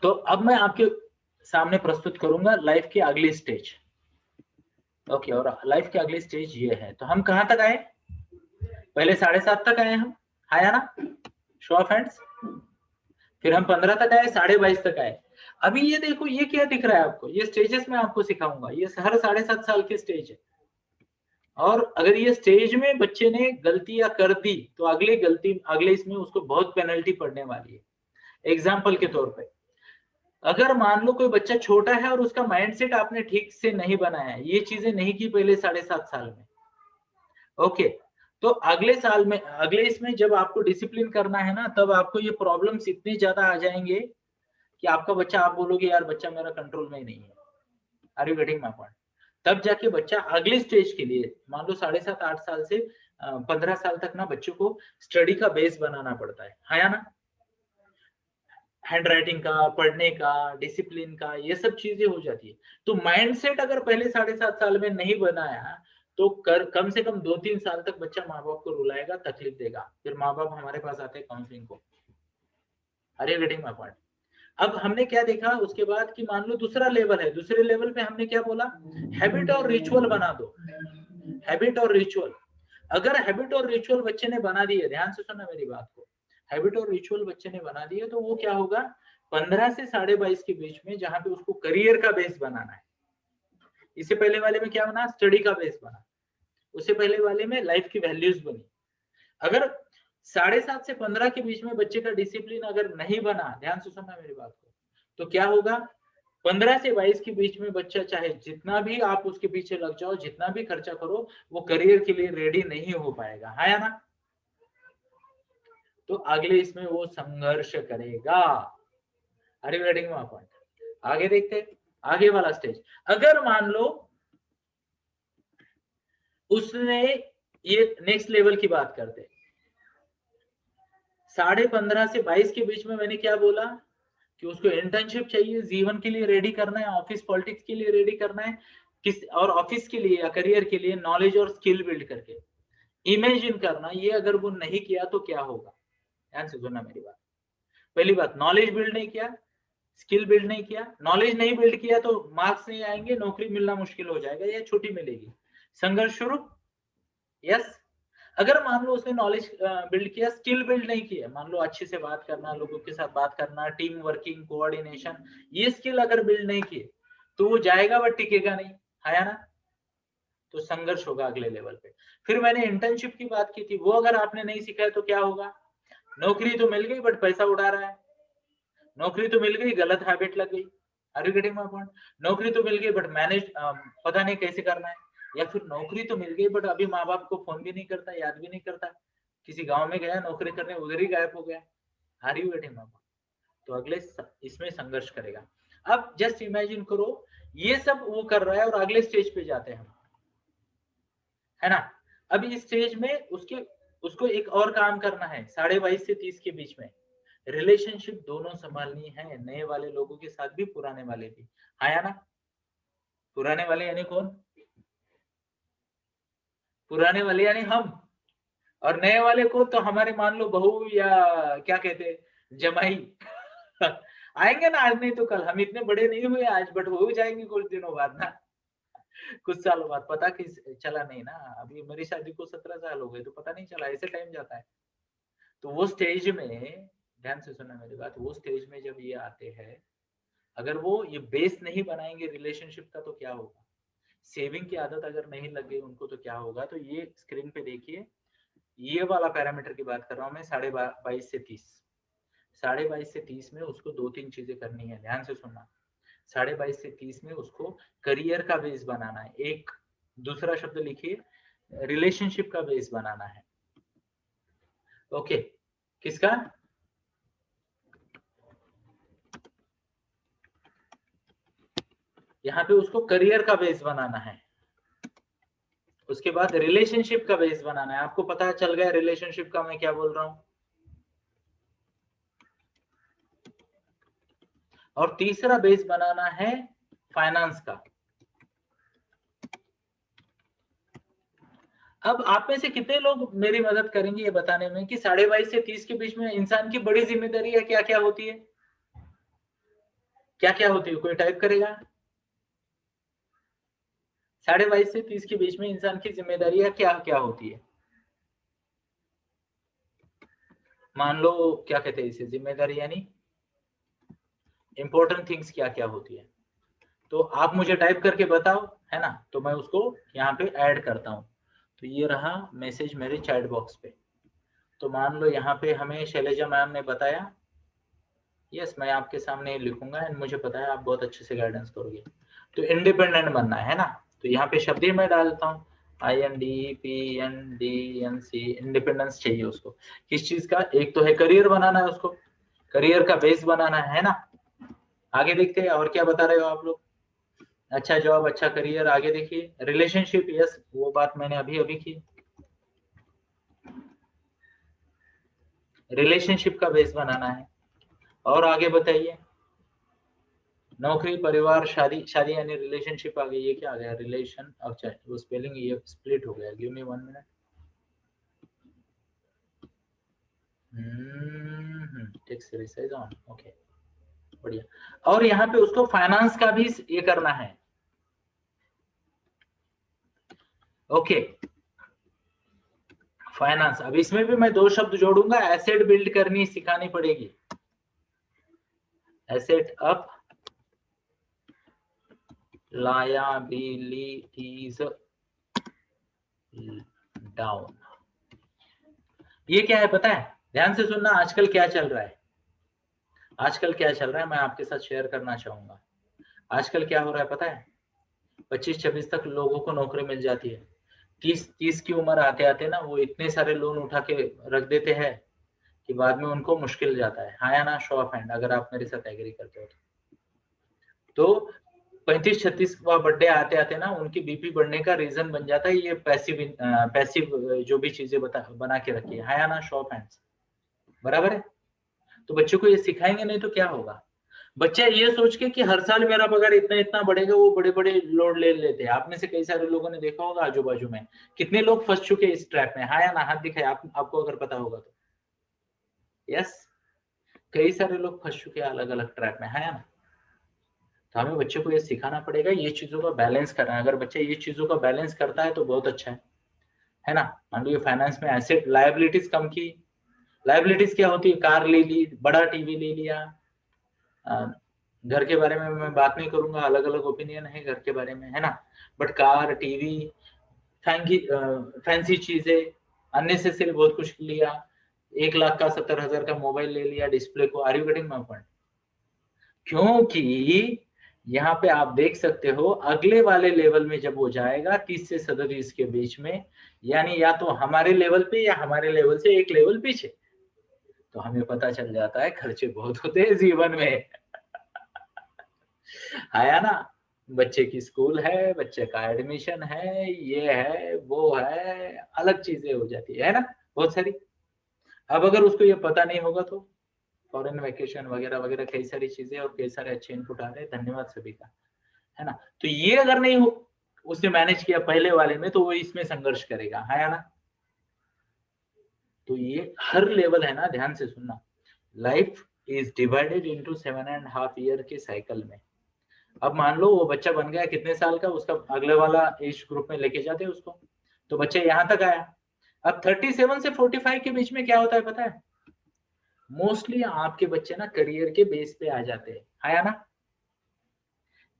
तो अब मैं आपके सामने प्रस्तुत करूंगा लाइफ की अगली स्टेज। ओके, और लाइफ की अगली स्टेज ये है। तो हम कहां तक आए? पहले 7.5 तक आए हम, आया ना? Show of hands. फिर हम 15 तक आए, 22.5 तक आए। अभी ये देखो, ये क्या दिख रहा है आपको? ये स्टेजेस मैं आपको सिखाऊंगा। ये हर 7.5 साल की स्टेज है। और अगर ये स्टेज में बच्चे ने गलतियां कर दी तो अगले इसमें उसको बहुत पेनल्टी पड़ने वाली है। एग्जाम्पल के तौर पे, अगर मान लो कोई बच्चा छोटा है और उसका माइंडसेट आपने ठीक से नहीं बनाया, ये चीजें नहीं की पहले 7.5 साल में, ओके, तो अगले साल में, अगले इसमें जब आपको डिसिप्लिन करना है ना, तब आपको ये प्रॉब्लम्स इतने ज्यादा आ जाएंगे कि आपका बच्चा, आप बोलोगे यार बच्चा मेरा कंट्रोल में ही नहीं है। Are you getting my point? तब जाके बच्चा अगले स्टेज के लिए, मान लो 7.5-8 साल से 15 साल तक ना, बच्चों को स्टडी का बेस बनाना पड़ता है या ना? हैंड राइटिंग का, पढ़ने का, डिसिप्लिन का, ये सब चीजें हो जाती है। तो माइंडसेट अगर पहले 7.5 साल में नहीं बनाया तो कम से कम 2-3 साल तक बच्चा माँ बाप को रुलाएगा, तकलीफ देगा। फिर माँ बाप हमारे पास आते हैं काउंसलिंग को। Are you getting my point? अब हमने क्या देखा उसके बाद कि मान लो दूसरा लेवल है, दूसरे लेवल पे हमने क्या बोला? हैबिट और रिचुअल बना दो। हैबिट और रिचुअल, अगर हैबिट और रिचुअल बच्चे ने बना दिए, ध्यान से सुनना मेरी बात को, हैबिट और रिचुअल बच्चे ने बना दिए तो वो क्या होगा? 15 से 22.5 के बीच में, जहां पे उसको करियर का बेस बनाना है। इससे पहले वाले में क्या बना? स्टडी का बेस बना। उससे पहले वाले में लाइफ की वैल्यूज बनी। अगर 7.5 से 15 के बीच में बच्चे का डिसिप्लिन अगर नहीं बना, ध्यान से सुनना मेरी बात को, तो क्या होगा? 15 से 22 के बीच में बच्चा चाहे जितना भी आप उसके पीछे लग जाओ, जितना भी खर्चा करो, वो करियर के लिए रेडी नहीं हो पाएगा, है ना? तो अगले इसमें वो संघर्ष करेगा। Are you getting my point? आगे देखते, आगे वाला स्टेज। अगर मान लो उसने, ये नेक्स्ट लेवल की बात करते, 15.5 से 22 के बीच में मैंने क्या बोला कि उसको इंटर्नशिप चाहिए, जीवन के लिए रेडी करना है, ऑफिस पॉलिटिक्स के लिए रेडी करना है, और ऑफिस के लिए या करियर के लिए नॉलेज और स्किल बिल्ड करके इमेजिन करना। ये अगर वो नहीं किया तो क्या होगा? ध्यान से सुनना मेरी बात। पहली बात, नॉलेज बिल्ड नहीं किया, स्किल बिल्ड नहीं किया। नॉलेज नहीं बिल्ड किया तो मार्क्स नहीं आएंगे, नौकरी मिलना मुश्किल हो जाएगा या छुट्टी मिलेगी, संघर्ष शुरू। यस। अगर मान लो उसने नॉलेज बिल्ड किया, स्किल बिल्ड नहीं किया, मान लो अच्छे से बात करना, लोगों के साथ बात करना, टीम वर्किंग, कोऑर्डिनेशन, ये स्किल अगर बिल्ड नहीं किए तो वो जाएगा बट टिकेगा नहीं, है ना? तो संघर्ष होगा अगले लेवल पे। फिर मैंने इंटर्नशिप की बात की थी, वो अगर आपने नहीं सीखा है तो क्या होगा? नौकरी तो मिल गई बट पैसा उड़ा रहा है, नौकरी तो मिल गई, गलत हैबिट लग गई। Are you getting my point? नौकरी तो मिल गई बट मैनेज पता नहीं कैसे करना है। या फिर नौकरी तो मिल गई बट अभी माँ बाप को फोन भी नहीं करता, याद भी नहीं करता, किसी गांव में गया नौकरी करने, उधर ही गायब हो गया। Are you getting my point? तो अगले इसमें संघर्ष करेगा। अब जस्ट इमेजिन करो ये सब वो कर रहा है और अगले स्टेज पे जाते हैं हम, है ना? अब इस स्टेज में उसको एक और काम करना है 22.5 से 30 के बीच में। रिलेशनशिप दोनों संभालनी है, नए वाले लोगों के साथ भी, पुराने वाले भी, आया ना? पुराने वाले यानी कौन? पुराने वाले यानी हम। और नए वाले को तो हमारे मान लो बहू या क्या कहते, जमाई आएंगे ना, आज नहीं तो कल। हम इतने बड़े नहीं हुए आज, बट हो जाएंगे कुछ दिनों बाद ना, कुछ सालों बाद। पता किस चला नहीं ना, अभी मेरी शादी को 17 साल हो गए तो पता नहीं चला, ऐसे टाइम जाता है। तो वो स्टेज में, ध्यान से सुनना मेरी बात, वो स्टेज में जब ये आते हैं, अगर वो ये बेस नहीं बनाएंगे रिलेशनशिप का तो क्या होगा? सेविंग की आदत अगर नहीं लगे उनको तो क्या होगा? तो ये स्क्रीन पे देखिए, ये वाला पैरामीटर की बात कर रहा हूं मैं, 22.5 से 30। 22.5 से 30 में उसको 2-3 चीजें करनी है, ध्यान से सुनना। 22.5 से 30 में उसको करियर का बेस बनाना है। एक दूसरा शब्द लिखिए, रिलेशनशिप का बेस बनाना है। ओके, किसका? यहाँ पे उसको करियर का बेस बनाना है, उसके बाद रिलेशनशिप का बेस बनाना है। आपको पता चल गया रिलेशनशिप का मैं क्या बोल रहा हूं? और तीसरा बेस बनाना है फाइनेंस का। अब आप में से कितने लोग मेरी मदद करेंगे ये बताने में कि 22.5 से 30 के बीच में इंसान की बड़ी जिम्मेदारी है क्या क्या होती है? क्या क्या होती है, कोई टाइप करेगा? 22.5 से 30 के बीच में इंसान की जिम्मेदारियां क्या क्या होती है? मान लो क्या कहते हैं इसे, जिम्मेदारी यानी इंपॉर्टेंट थिंग्स क्या क्या होती है, तो आप मुझे टाइप करके बताओ, है ना, तो मैं उसको यहाँ पे ऐड करता हूँ। तो ये रहा मैसेज मेरे चैट बॉक्स पे। तो मान लो यहाँ पे हमें शैलेजा मैम ने बताया, यस मैं आपके सामने लिखूंगा एंड मुझे पता है आप बहुत अच्छे से गाइडेंस करोगे। तो इंडिपेंडेंट बनना है ना, तो यहाँ पे शब्द ही मैं डालता हूँ INDPENDENC, इंडिपेंडेंस चाहिए उसको किस चीज का, एक तो है करियर बनाना है उसको, करियर का बेस बनाना है ना। आगे देखते हैं और क्या बता रहे हो आप लोग। अच्छा जॉब, अच्छा करियर, आगे देखिए रिलेशनशिप, यस वो बात मैंने अभी अभी की, रिलेशनशिप का बेस बनाना है। और आगे बताइए, नौकरी, परिवार, शादी, शादी यानी रिलेशनशिप आ गई, ये क्या आ गया, रिलेशन, अच्छा वो स्पेलिंग ये स्प्लिट हो गया, give me 1 minute. Text resize on, okay बढ़िया। और यहाँ पे उसको फाइनेंस का भी ये करना है, ओके फाइनेंस। अब इसमें भी मैं 2 शब्द जोड़ूंगा, एसेट बिल्ड करनी सिखानी पड़ेगी, एसेट अप, लायबिलिटीज डाउन। ये क्या है पता है, ध्यान से सुनना, आजकल क्या चल रहा है, आजकल क्या चल रहा है मैं आपके साथ शेयर करना चाहूंगा। आजकल क्या हो रहा है पता है, 25-26 तक लोगों को नौकरी मिल जाती है, 30 की उम्र आते आते ना वो इतने सारे लोन उठा के रख देते हैं कि बाद में उनको मुश्किल जाता है। हाँ या ना, शो ऑफ हैंड अगर आप मेरे साथ एग्री करते हो तो 35-36वां बर्थडे आते आते ना उनकी बीपी बढ़ने का रीजन बन जाता है ये पैसिव जो भी चीजें बना के रखी है। हाँ या ना, शो ऑफ हैंड्स, बराबर है। तो बच्चों को ये सिखाएंगे नहीं तो क्या होगा, बच्चे ये सोच के कि हर साल मेरा पगार इतना इतना बढ़ेगा, वो बड़े बड़े लोड ले लेते हैं। आप में से कई सारे लोगों ने देखा होगा आजू बाजू में कितने लोग फंस चुके हैं इस ट्रैप में। हाँ या ना, हाथ दिखाए आपको अगर पता होगा तो। यस, कई सारे लोग फंस चुके हैं अलग अलग ट्रैप में, है ना। तो हमें बच्चों को ये सिखाना पड़ेगा, ये चीजों का बैलेंस करना है। अगर बच्चा ये चीजों का बैलेंस करता है तो बहुत अच्छा है ना। मान लो फाइनेंस में एसेट लायबिलिटीज कम की, लायबिलिटीज क्या होती है, कार ले ली, बड़ा टीवी ले लिया, घर के बारे में मैं बात नहीं करूंगा, अलग अलग ओपिनियन है घर के बारे में, है ना। बट कार, टीवी, फैंसी चीजें, अननेसेसरी बहुत कुछ लिया, 1 लाख का 70,000 का मोबाइल ले लिया डिस्प्ले को। Are you getting my point? क्योंकि यहाँ पे आप देख सकते हो अगले वाले लेवल में जब वो जाएगा 30 से 37 के बीच में, यानी या तो हमारे लेवल पे या हमारे लेवल से एक लेवल पीछे, तो हमें पता चल जाता है खर्चे बहुत होते हैं जीवन में। आया ना, बच्चे की स्कूल है, बच्चे का एडमिशन है, ये है वो है, अलग चीजें हो जाती है ना बहुत सारी। अब अगर उसको ये पता नहीं होगा तो फॉरेन वेकेशन वगैरह वगैरह कई सारी चीजें और कई सारे अच्छे इनपुट आ रहे हैं, धन्यवाद सभी का, है ना। तो ये अगर नहीं हो उसने मैनेज किया पहले वाले में तो वो इसमें संघर्ष करेगा, है ना। तो ये हर लेवल है ना, ध्यान से सुनना। Life is divided into 7.5 year के साइकिल में। अब मान लो वो बच्चा बन गया कितने साल का, उसका अगले वाला एज ग्रुप में लेके जाते हैं उसको, तो बच्चा यहाँ तक आया। अब 37 से 45 के बीच में क्या होता है पता है, मोस्टली आपके बच्चे ना करियर के बेस पे आ जाते हैं, आया ना,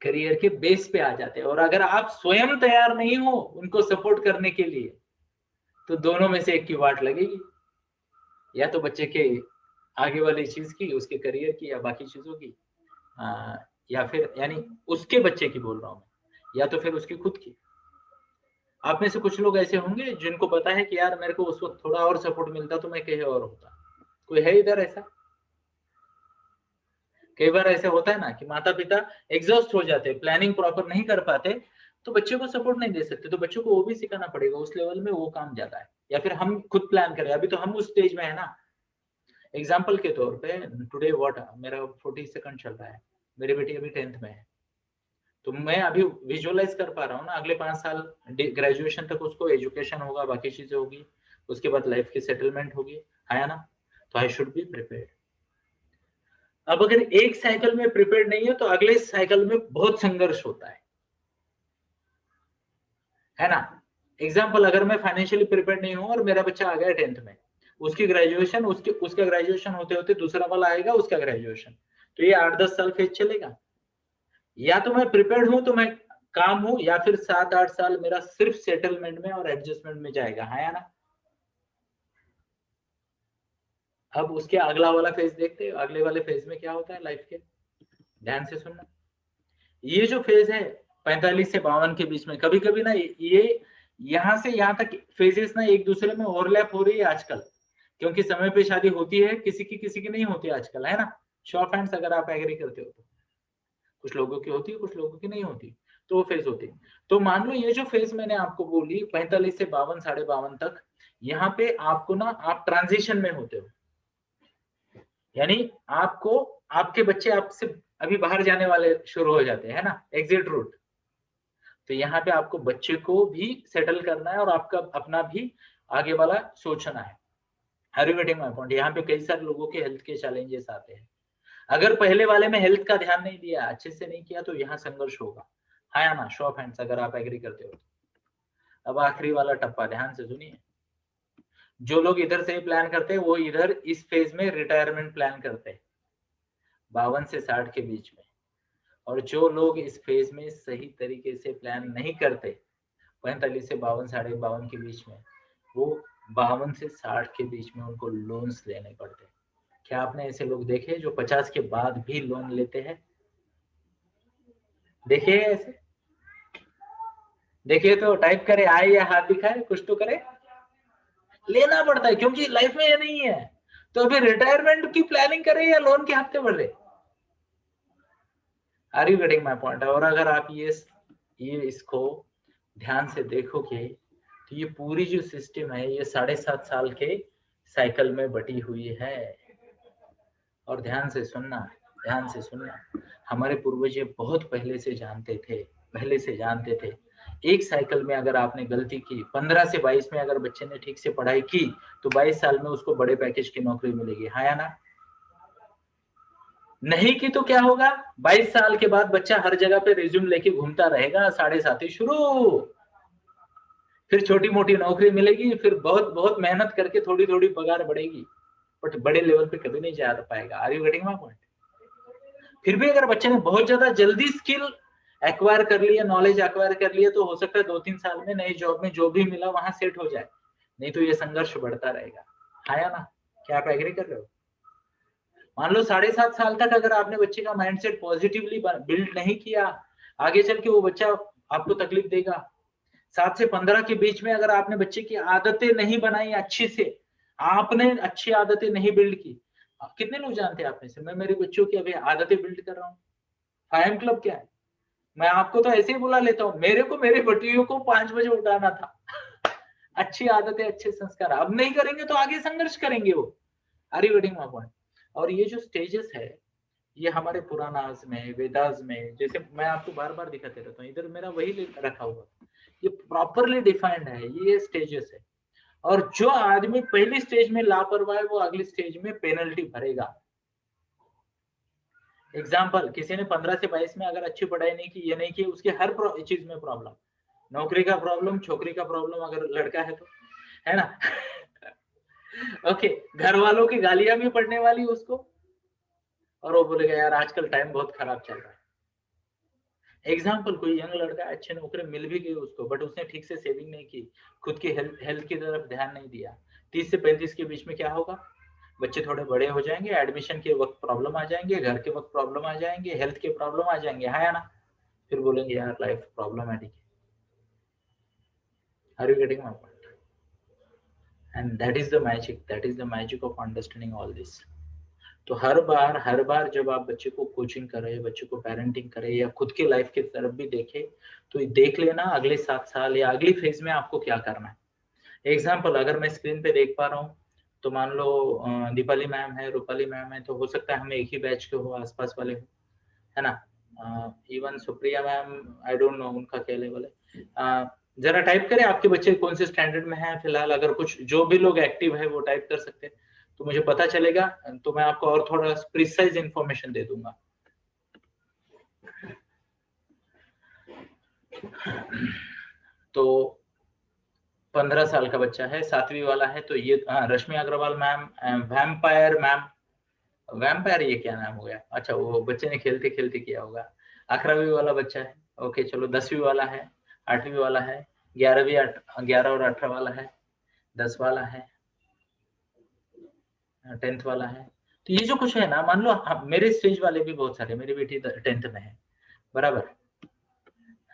करियर के बेस पे आ जाते हैं। और अगर आप स्वयं तैयार नहीं हो उनको सपोर्ट करने के लिए तो दोनों में से एक की वाट लगेगी, या तो बच्चे के आगे वाली चीज की, उसके करियर की या बाकी चीजों की, या फिर यानी उसके बच्चे की बोल रहा हूं मैं, या तो फिर उसकी खुद की। आप में से कुछ लोग ऐसे होंगे जिनको पता है कि यार मेरे को उस वक्त थोड़ा और सपोर्ट मिलता तो मैं कहीं और होता। कोई है इधर ऐसा? कई बार ऐसे होता है ना कि माता पिता एग्जॉस्ट हो जाते हैं, प्लानिंग प्रॉपर नहीं कर पाते, तो बच्चे को सपोर्ट नहीं दे सकते। तो बच्चों को वो भी सिखाना पड़ेगा, उस लेवल में वो काम ज्यादा है, या फिर हम खुद प्लान करें। अभी तो हम उस स्टेज में है ना। एग्जाम्पल के तौर पे टुडे व्हाट, मेरा 40 सेकंड चल रहा है, मेरी बेटी अभी 10th में है, तो मैं अभी विजुअलाइज कर पा रहा हूँ ना अगले 5 साल ग्रेजुएशन तक उसको एजुकेशन होगा, बाकी चीजें होगी, उसके बाद लाइफ की सेटलमेंट होगी, है ना। तो आई शुड बी प्रिपेयर्ड। अब अगर एक साइकिल में प्रिपेयर्ड नहीं है तो अगले साइकिल में बहुत संघर्ष होता है ना। एग्जाम्पल, अगर मैं फाइनेंशियली प्रिपेयर्ड नहीं हूं और मेरा बच्चा आ गया 10th में, उसकी ग्रेजुएशन, उसका ग्रेजुएशन होते होते दूसरा वाला आएगा उसका ग्रेजुएशन, तो ये 8-10 साल फेज चलेगा। या तो मैं प्रिपेयर्ड हूं तो मैं काम हूं, या फिर 7-8 साल मेरा सिर्फ सेटलमेंट में और एडजस्टमेंट में जाएगा, है या ना। अब उसके अगला वाला फेज देखते हैं, अगले वाले फेज में क्या होता है लाइफ के, ध्यान से सुनना। ये जो फेज है 45 से 52 के बीच में, कभी कभी ना ये यहां से यहां तक फेजेस ना एक दूसरे में ओवरलैप हो रही है आजकल, क्योंकि समय पे शादी होती है, किसी की नहीं होती आजकल, है ना। शो ऑफ हैंड्स अगर आप एग्री करते हो तो, कुछ लोगों की होती है, कुछ लोगों की नहीं होती, तो वो फेज होती है। तो मान लो ये जो फेज मैंने आपको बोली 45 से 52, 52.5 तक, यहाँ पे आपको ना, आप ट्रांजिशन में होते हो, यानी आपको, आपके बच्चे आपसे अभी बाहर जाने वाले शुरू हो जाते हैं, है ना, एग्जिट रूट। तो यहाँ पे आपको बच्चे को भी सेटल करना है और आपका अपना भी आगे वाला सोचना है। Are you getting my point. यहाँ पे कई सारे लोगों के हेल्थ के चैलेंजेस आते हैं, अगर पहले वाले में हेल्थ का ध्यान नहीं दिया, अच्छे से नहीं किया, तो यहाँ संघर्ष होगा, हाँ या ना, शो ऑफ हैंड्स अगर आप एग्री करते हो। अब आखिरी वाला टप्पा ध्यान से सुनिए, जो लोग इधर से प्लान करते हैं वो इधर इस फेज में रिटायरमेंट प्लान करते हैं 52 से 60 के बीच में, और जो लोग इस फेज में सही तरीके से प्लान नहीं करते 45 से 52, 52.5 के बीच में, वो 52 से 60 के बीच में उनको लोन्स लेने पड़ते हैं। क्या आपने ऐसे लोग देखे जो 50 के बाद भी लोन लेते हैं? देखिए ऐसे, देखिए तो टाइप करे, आए या हाथ दिखाए, कुछ तो करे, लेना पड़ता है क्योंकि लाइफ में ये नहीं है। तो फिर रिटायरमेंट की प्लानिंग करे या लोन के हफ्ते भर रहे। Are you getting my point. और अगर आप ये इसको ध्यान से देखोगे तो ये पूरी जो सिस्टम है ये 7.5 साल के साइकिल में बटी हुई है। और ध्यान से सुनना, ध्यान से सुनना, हमारे पूर्वज बहुत पहले से जानते थे एक साइकिल में अगर आपने गलती की 15 से 22 में, अगर बच्चे ने ठीक से पढ़ाई की तो 22 साल में उसको बड़े पैकेज की नौकरी मिलेगी, हाँ या ना। नहीं की तो क्या होगा, 22 साल के बाद बच्चा हर जगह पे रिज्यूम लेके घूमता रहेगा, 7.5 शुरू, फिर छोटी मोटी नौकरी मिलेगी, फिर बहुत बहुत मेहनत करके थोड़ी थोड़ी पगार बढ़ेगी, बट बड़े लेवल पे कभी नहीं जा पाएगा। Are you getting my point. फिर भी अगर बच्चे ने बहुत ज्यादा जल्दी स्किल एक्वायर कर लिया, नॉलेज एक्वायर कर लिया, तो हो सकता है 2-3 साल में नई जॉब में जो भी मिला वहां सेट हो जाए, नहीं तो ये संघर्ष बढ़ता रहेगा, हाँ या ना। क्या आप एग्री कर रहे हो। मान लो 7.5 साल तक अगर आपने बच्चे का माइंडसेट पॉजिटिवली बिल्ड नहीं किया, आगे चल के वो बच्चा आपको तकलीफ देगा। 7 से 15 के बीच में अगर आपने बच्चे की आदतें नहीं बनाई अच्छी से, आपने अच्छी आदतें नहीं बिल्ड की, कितने लोग जानते हैं आप में से, मैं मेरे बच्चों की अभी आदतें बिल्ड कर रहा हूँ। फाइम क्लब क्या है, मैं आपको तो ऐसे ही बुला लेता हूँ, मेरे को मेरे बच्चियों को 5 बजे उठाना था। अच्छी आदतें, अच्छे संस्कार, अब नहीं करेंगे तो आगे संघर्ष करेंगे वो। Are you getting my point. और ये जो स्टेजेस है ये हमारे पुराणास में, वेदास में, जैसे मैं आपको बार बार दिखाते रहता हूँ, इधर मेरा वही रखा हुआ, ये प्रॉपरली डिफाइंड है, ये स्टेजेस है। और जो आदमी पहली स्टेज में लापरवाह है वो अगली स्टेज में पेनल्टी भरेगा। एग्जाम्पल, किसी ने 15 से 22 में अगर अच्छी पढ़ाई नहीं की, ये नहीं की, उसके हर चीज में प्रॉब्लम, नौकरी का प्रॉब्लम, छोकरी का प्रॉब्लम अगर लड़का है तो, है ना। ओके, घर वालों की गालियां भी पड़ने वाली उसको, और वो बोलेगा यार आजकल टाइम बहुत खराब चल रहा है। एग्जाम्पल, कोई यंग लड़का अच्छे नौकरी मिल भी गई उसको, बट उसने ठीक से सेविंग नहीं की, खुद की हेल्थ की तरफ ध्यान नहीं दिया, 30 से 35 के बीच में क्या होगा, बच्चे थोड़े बड़े हो जाएंगे, एडमिशन के वक्त प्रॉब्लम आ जाएंगे, घर के वक्त प्रॉब्लम आ जाएंगे, हेल्थ के प्रॉब्लम आ जाएंगे, हाँ या ना। फिर बोलेंगे यार लाइफ प्रॉब्लमेटिक है। Are you getting my point. And that is the magic of understanding all this. तो हर बार जब आप बच्चे को कोचिंग करें, बच्चे को पेरेंटिंग करें, या खुद की लाइफ की तरफ भी देखें, तो देख लेना अगले 7 साल या अगली फेज में आपको क्या करना है। एग्जाम्पल, अगर मैं स्क्रीन पे देख पा रहा हूँ, तो मान लो दीपाली मैम है, रूपाली मैम है, तो हो सकता है हम एक ही बैच के हो, आसपास वाले हो, है ना। Even Supriya ma'am, I don't know उनका क्या लेवल है। जरा टाइप करें आपके बच्चे कौन से स्टैंडर्ड में हैं फिलहाल, अगर कुछ जो भी लोग एक्टिव है वो टाइप कर सकते हैं। तो मुझे पता चलेगा, तो मैं आपको और थोड़ा प्रिसाइज इंफॉर्मेशन दे दूंगा। तो 15 साल का बच्चा है, 7वीं वाला है, तो ये Rashmi Agarwal ma'am, vampire ma'am, vampire ये क्या नाम हो गया? अच्छा, वो बच्चे ने खेलते खेलते किया होगा। 11वीं वाला बच्चा है, ओके चलो। 10वीं वाला है, 8वीं वाला है, 11 और 18 वाला है, 10 वाला है, 10th वाला है। तो ये जो कुछ है ना, मान लो मेरे स्टेज वाले भी बहुत सारे, मेरी बेटी 10th में है, बराबर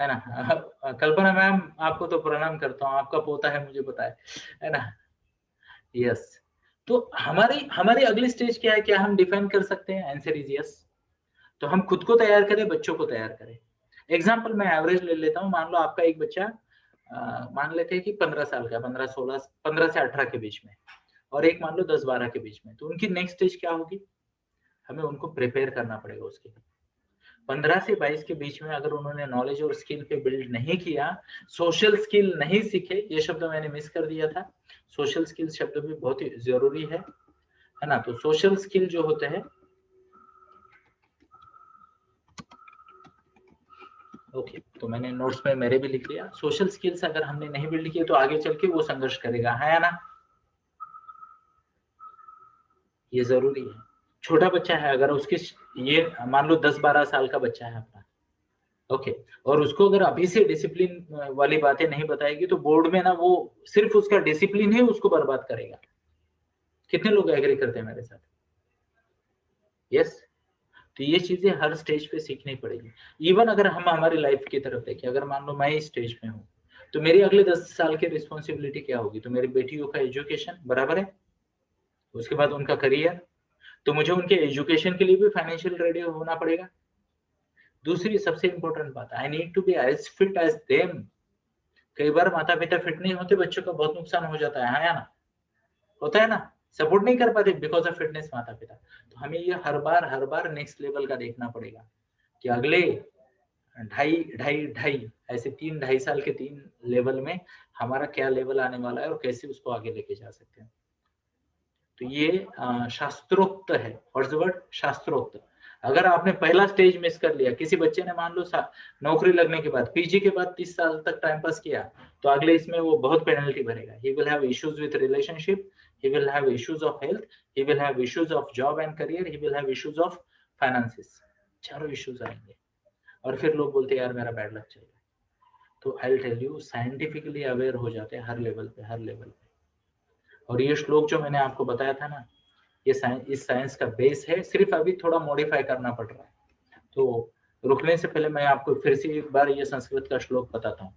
है ना। कल्पना मैम आपको तो प्रणाम करता हूँ, आपका पोता है मुझे पता है ना। यस, तो हमारी अगली स्टेज क्या है, क्या हम डिफाइन कर सकते हैं? Answer is yes. तो हम खुद को तैयार करें, बच्चों को तैयार करें। एग्जाम्पल मैं एवरेज ले लेता हूँ, मान लो आपका एक बच्चा मान लेते हैं कि 15 साल का, 15 से 18 के बीच में, और एक मान लो 10-12 के बीच में, तो उनकी नेक्स्ट स्टेज क्या होगी? हमें उनको प्रिपेयर करना पड़ेगा उसके लिए। 15 से 22 के बीच में अगर उन्होंने नॉलेज और स्किल पे बिल्ड नहीं किया, सोशल स्किल नहीं सीखे, ये शब्द मैंने मिस कर दिया था, सोशल स्किल शब्द भी बहुत ही जरूरी है ना। तो सोशल स्किल जो होते हैं, ओके, तो मैंने नोट्स में मेरे भी लिख लिया। सोशल स्किल्स अगर हमने नहीं बिल्ड किए तो आगे चल के वो संघर्ष करेगा, है ना। ये जरूरी है। छोटा बच्चा है, अगर उसके ये मान लो 10-12 साल का बच्चा है अपना, ओके, और उसको अगर अभी से डिसिप्लिन वाली बातें नहीं बताएगी तो बोर्ड में ना वो सिर्फ उसका डिसिप्लिन ही उसको बर्बाद करेगा। कितने लोग एग्री करते हैं मेरे साथ? यस। तो ये चीजें हर स्टेज पे सीखनी पड़ेगी। इवन अगर हम हमारी लाइफ की तरफ देखें, अगर मान लो मैं इस स्टेज में हूँ, तो मेरी अगले 10 साल की रिस्पॉन्सिबिलिटी क्या होगी? तो मेरी बेटियों का एजुकेशन, बराबर है, उसके बाद उनका करियर, तो मुझे उनके एजुकेशन के लिए भी फाइनेंशियल रेडी होना पड़ेगा। दूसरी सबसे इंपॉर्टेंट बात, I need to be as fit as them. कई बार माता पिता फिट नहीं होते, बच्चों का बहुत नुकसान हो जाता है या ना, होता है ना, सपोर्ट नहीं कर पाते बिकॉज ऑफ फिटनेस माता पिता। तो हमें ये हर बार नेक्स्ट लेवल का देखना पड़ेगा कि अगले ढाई ढाई ढाई ऐसे 3-2.5 साल के 3 लेवल में हमारा क्या लेवल आने वाला है और कैसे उसको आगे लेके जा सकते हैं। तो ये शास्त्रोक्त है, व्हाट्स द वर्ड? शास्त्रोक्त। अगर आपने पहला स्टेज मिस कर लिया, किसी बच्चे ने मान लो नौकरी लगने के बाद, पीजी के बाद 30 साल तक टाइम पास किया, तो अगले इसमें वो बहुत पेनल्टी भरेगा। He will have issues with relationship, he will have issues of health, he will have issues of job and career, he will have issues of finances। चारों इश्यूज आएंगे और फिर लोग बोलते हैं यार मेरा बैड लक चल रहा है। तो I will tell you, scientifically aware हो जाते हैं हर लेवल पे, हर लेवल पे। और ये श्लोक जो मैंने आपको बताया था ना, ये इस साइंस का बेस है, सिर्फ अभी थोड़ा मॉडिफाई करना पड़ रहा है। तो रुकने से पहले मैं आपको फिर से एक बार ये संस्कृत का श्लोक बताता हूँ।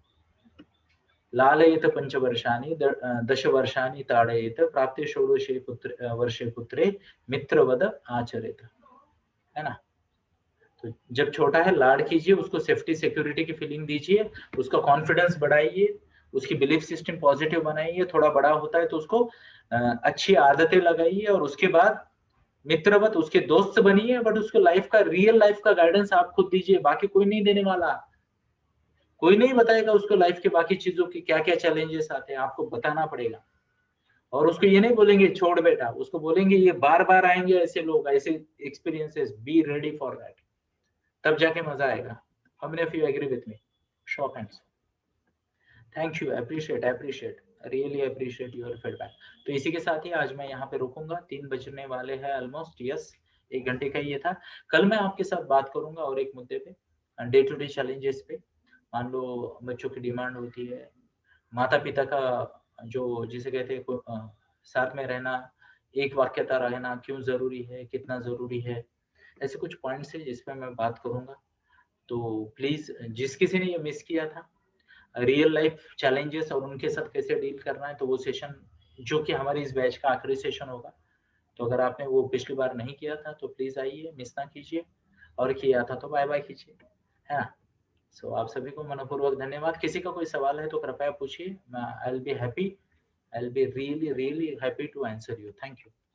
लालयित पंचवर्षाणि दशवर्षाणि ताड़यित प्राप्ते षोडशे वर्षे पुत्रे मित्रवद आचरित, है ना। तो जब छोटा है लाड कीजिए, उसको सेफ्टी सिक्योरिटी की फीलिंग दीजिए, उसका कॉन्फिडेंस बढ़ाइए, उसकी बिलीफ सिस्टम पॉजिटिव बनाइए। थोड़ा बड़ा होता है तो उसको अच्छी आदतें लगाइए, और उसके बाद मित्रवत उसके दोस्त बनिए, बट उसको लाइफ का, रियल लाइफ का गाइडेंस आप खुद दीजिए, बाकी कोई नहीं देने वाला। कोई नहीं बताएगा उसको लाइफ के बाकी चीजों की क्या क्या चैलेंजेस आते हैं, आपको बताना पड़ेगा। और उसको ये नहीं बोलेंगे छोड़ बेटा, उसको बोलेंगे ये बार बार आएंगे ऐसे लोग, ऐसे experiences, be ready for that, तब जाके मजा आएगा। How many of you agree with me? Show of hands. Thank you, appreciate really appreciate your feedback. तो इसी के साथ ही आज मैं यहाँ पे रुकूंगा, 3 बजने वाले हैं ऑलमोस्ट। यस, 1 घंटे का ये था। कल मैं आपके साथ बात करूंगा और एक मुद्दे पे, डे टू डे चैलेंजेस पे। मान लो बच्चों की डिमांड होती है, माता पिता का जो जिसे कहते हैं साथ में रहना, एक वाक्यता रहना क्यों जरूरी है, कितना जरूरी है, ऐसे कुछ पॉइंट्स है जिसपे मैं बात करूंगा। तो प्लीज जिस किसी ने ये मिस किया था, रियल लाइफ चैलेंजेस और उनके साथ कैसे डील करना है, तो वो सेशन जो कि हमारी इस बैच का आखिरी सेशन होगा, तो अगर आपने वो पिछली बार नहीं किया था तो प्लीज आइए, मिस ना कीजिए, और किया था तो बाय बाय कीजिए, है ना। सो आप सभी को मनपूर्वक धन्यवाद। किसी का कोई सवाल है तो कृपया पूछिए, I will be happy, I'll be really, really happy to answer you. Thank you.